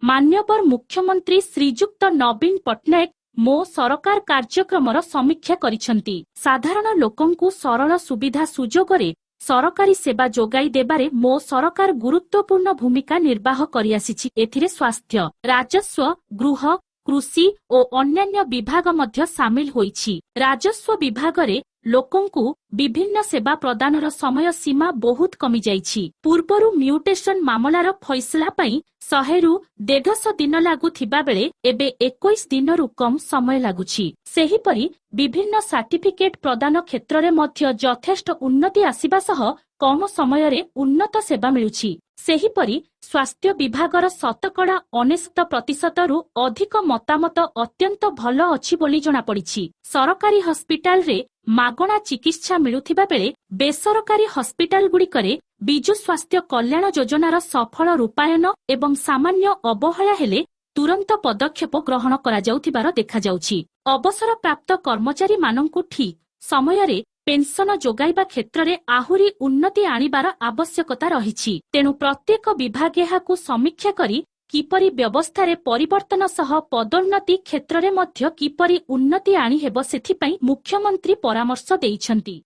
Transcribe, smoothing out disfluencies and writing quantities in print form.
मान्यवर मुख्यमंत्री श्रीजुक्त नवीन पट्टनायक मो सरकार कार्यक्रमर समीक्षा करिसंती। साधारण लोकंकु सरल सुविधा सुजोगरे सरकारी सेवा जोगाई देबारे मो सरकार गुरुत्वपूर्ण भूमिका निर्वाह करिआसिछि। एथिरे स्वास्थ्य, राजस्व, गृह, कृषि और अन्यान्य विभाग मध्य सामिल होइछि। राजस्व विभाग रे लोकंकु विभिन्न सेवा प्रदानर समय सीमा बहुत कमी जाइछि। पूर्वरु म्यूटेशन मामलार फैसला पई 100 रु 150 दिन लागु थिबा बेले एबे 21 दिनरु कम समय लागुछि। सेहिपरि विभिन्न सर्टिफिकेट प्रदान क्षेत्र रे मध्य यथेष्ट उन्नति आसिबा सह कम समय रे उन्नत सेवा मिलुछि। सेहिपरि स्वास्थ्य विभागर 99% रु अधिक मतामत अत्यंत भल अछि बोली जणा पड़िछि। सरकारी हस्पिटाल रे मागणा चिकित्सा मिलुथिबा बेले बेसरकारी हस्पिटाल गुड़िकरे बिजु स्वास्थ्य कल्याण योजनार सफल रूपायन एवं सामान्य अवहेला हेले तुरंत पदक्षेप ग्रहण करा जाउथिबार देखा जाउछि। अवसर प्राप्त कर्मचारी मानंकु ठीक समय रे पेंशन जोगाइबा क्षेत्र रे आहुरी उन्नति आनिबार आवश्यकता रहिछि। तेणु प्रत्येक विभाग एहाकु समीक्षा करी किपरि व्यवस्था रे परिवर्तन सह पदोन्नति क्षेत्र रे मध्य किपरि उन्नति आनी हेबो सेथिपई मुख्यमंत्री परामर्श देइछन्ति।